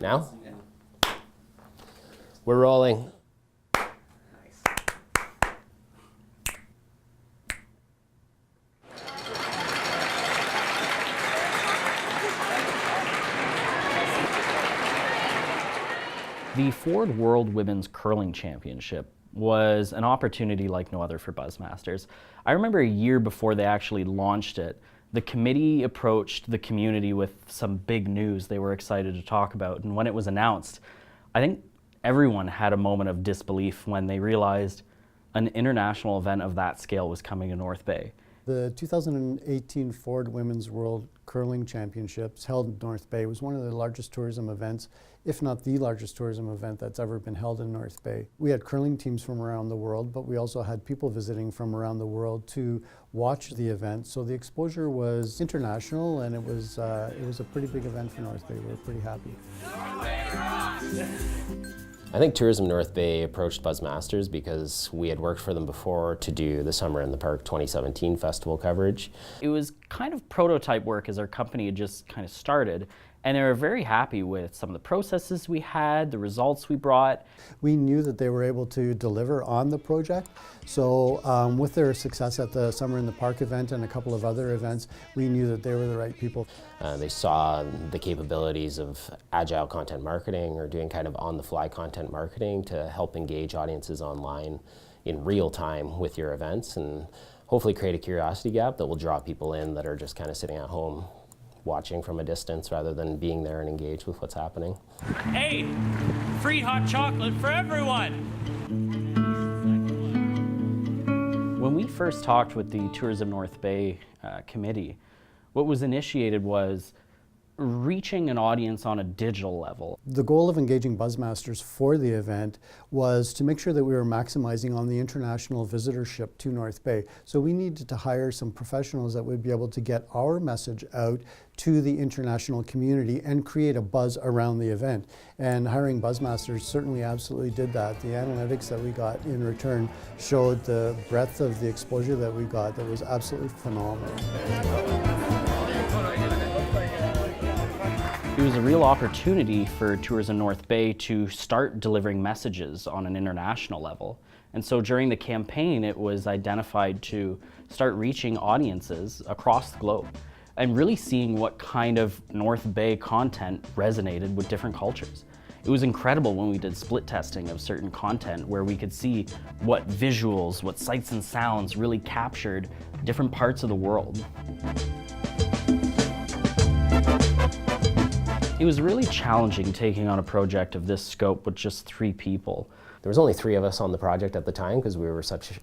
Now? We're rolling. The Ford World Women's Curling Championship was an opportunity like no other for BuzzMasters. I remember a year before they actually launched it, the committee approached the community with some big news they were excited to talk about. And when it was announced, I think everyone had a moment of disbelief when they realized an international event of that scale was coming to North Bay. The 2018 Ford Women's World Curling Championships held in North Bay was one of the largest tourism events, if not the largest tourism event that's ever been held in North Bay. We had curling teams from around the world, but we also had people visiting from around the world to watch the event. So the exposure was international, and it was a pretty big event for North Bay. We were pretty happy. I think Tourism North Bay approached BuzzMasters because we had worked for them before to do the Summer in the Park 2017 festival coverage. It was kind of prototype work as our company had just kind of started, and they were very happy with some of the processes we had, the results we brought. We knew that they were able to deliver on the project, so with their success at the Summer in the Park event and a couple of other events, we knew that they were the right people. They saw the capabilities of agile content marketing, or doing kind of on-the-fly content marketing to help engage audiences online in real time with your events, and hopefully create a curiosity gap that will draw people in that are just kind of sitting at home watching from a distance rather than being there and engaged with what's happening. Hey, free hot chocolate for everyone! When we first talked with the Tourism North Bay committee, what was initiated was reaching an audience on a digital level. The goal of engaging BuzzMasters for the event was to make sure that we were maximizing on the international visitorship to North Bay. So we needed to hire some professionals that would be able to get our message out to the international community and create a buzz around the event. And hiring BuzzMasters certainly absolutely did that. The analytics that we got in return showed the breadth of the exposure that we got that was absolutely phenomenal. It was a real opportunity for Tourism North Bay to start delivering messages on an international level. And so during the campaign, it was identified to start reaching audiences across the globe and really seeing what kind of North Bay content resonated with different cultures. It was incredible when we did split testing of certain content where we could see what visuals, what sights and sounds really captured different parts of the world. It was really challenging taking on a project of this scope with just 3 people. There was only 3 of us on the project at the time because we were such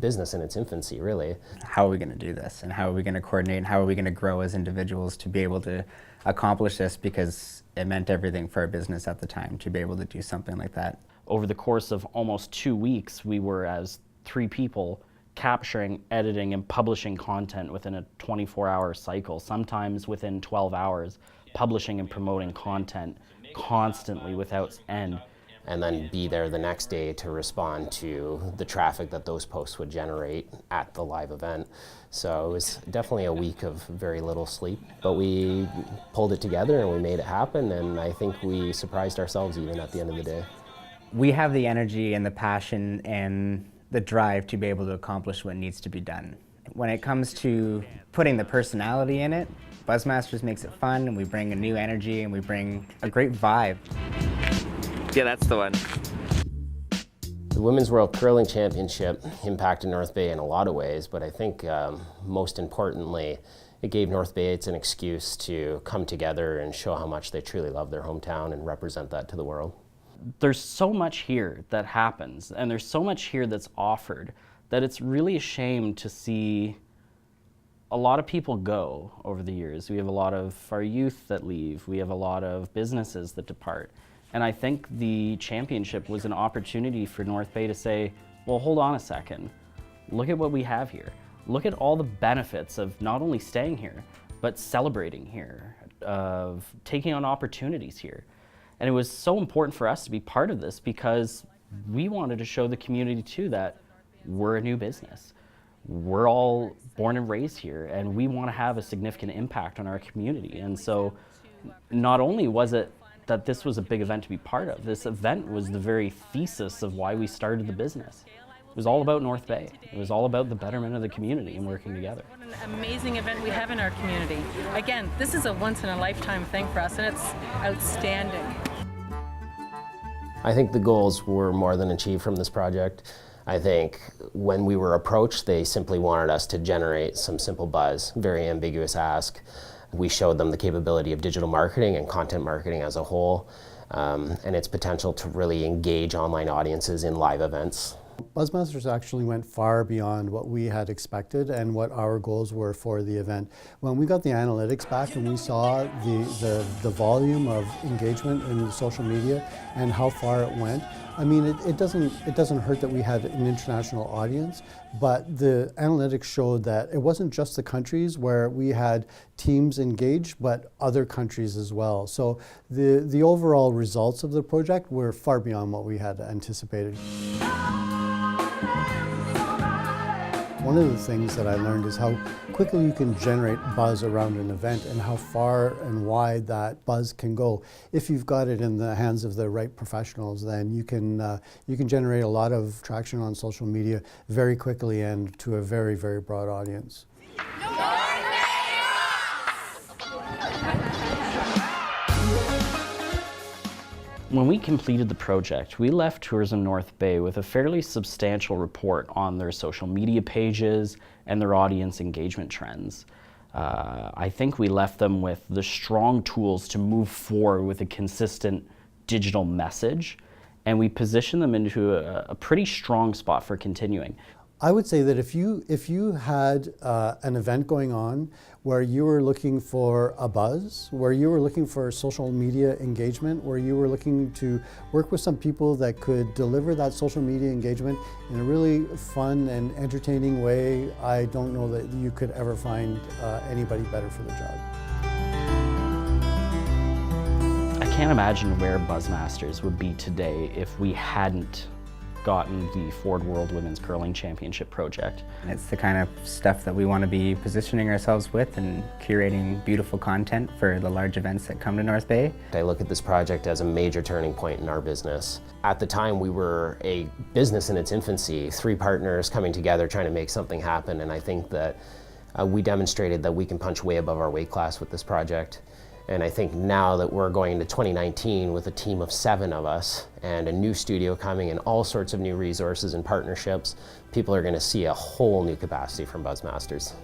business in its infancy, really. How are we going to do this, and how are we going to coordinate, and how are we going to grow as individuals to be able to accomplish this, because it meant everything for our business at the time to be able to do something like that. Over the course of almost 2 weeks, we were, as 3 people, capturing, editing, and publishing content within a 24-hour cycle, sometimes within 12 hours, publishing and promoting content constantly without end. And then be there the next day to respond to the traffic that those posts would generate at the live event. So it was definitely a week of very little sleep, but we pulled it together and we made it happen, and I think we surprised ourselves even at the end of the day. We have the energy and the passion and the drive to be able to accomplish what needs to be done. When it comes to putting the personality in it, BuzzMasters makes it fun, and we bring a new energy, and we bring a great vibe. Yeah, that's the one. The Women's World Curling Championship impacted North Bay in a lot of ways, but I think most importantly, it gave North Bayites an excuse to come together and show how much they truly love their hometown and represent that to the world. There's so much here that happens, and there's so much here that's offered, that it's really a shame to see a lot of people go over the years. We have a lot of our youth that leave. We have a lot of businesses that depart. And I think the championship was an opportunity for North Bay to say, well, hold on a second. Look at what we have here. Look at all the benefits of not only staying here, but celebrating here, of taking on opportunities here. And it was so important for us to be part of this because we wanted to show the community too that we're a new business. We're all born and raised here, and we want to have a significant impact on our community. And so not only was it that this was a big event to be part of. This event was the very thesis of why we started the business. It was all about North Bay. It was all about the betterment of the community and working together. What an amazing event we have in our community. Again, this is a once-in-a-lifetime thing for us, and it's outstanding. I think the goals were more than achieved from this project. I think when we were approached, they simply wanted us to generate some simple buzz, very ambiguous ask. We showed them the capability of digital marketing and content marketing as a whole, and its potential to really engage online audiences in live events. BuzzMasters actually went far beyond what we had expected and what our goals were for the event. When we got the analytics back and we saw the volume of engagement in social media and how far it went, I mean, it doesn't hurt that we had an international audience, but the analytics showed that it wasn't just the countries where we had teams engaged, but other countries as well. So the overall results of the project were far beyond what we had anticipated. One of the things that I learned is how quickly you can generate buzz around an event and how far and wide that buzz can go. If you've got it in the hands of the right professionals, then you can generate a lot of traction on social media very quickly and to a very, very broad audience. When we completed the project, we left Tourism North Bay with a fairly substantial report on their social media pages and their audience engagement trends. I think we left them with the strong tools to move forward with a consistent digital message, and we positioned them into a pretty strong spot for continuing. I would say that if you had an event going on where you were looking for a buzz, where you were looking for social media engagement, where you were looking to work with some people that could deliver that social media engagement in a really fun and entertaining way, I don't know that you could ever find anybody better for the job. I can't imagine where BuzzMasters would be today if we hadn't gotten the Ford World Women's Curling Championship project. And it's the kind of stuff that we want to be positioning ourselves with and curating beautiful content for the large events that come to North Bay. I look at this project as a major turning point in our business. At the time, we were a business in its infancy, 3 partners coming together trying to make something happen, and I think that we demonstrated that we can punch way above our weight class with this project. And I think now that we're going to 2019 with a team of 7 of us and a new studio coming and all sorts of new resources and partnerships, people are going to see a whole new capacity from BuzzMasters.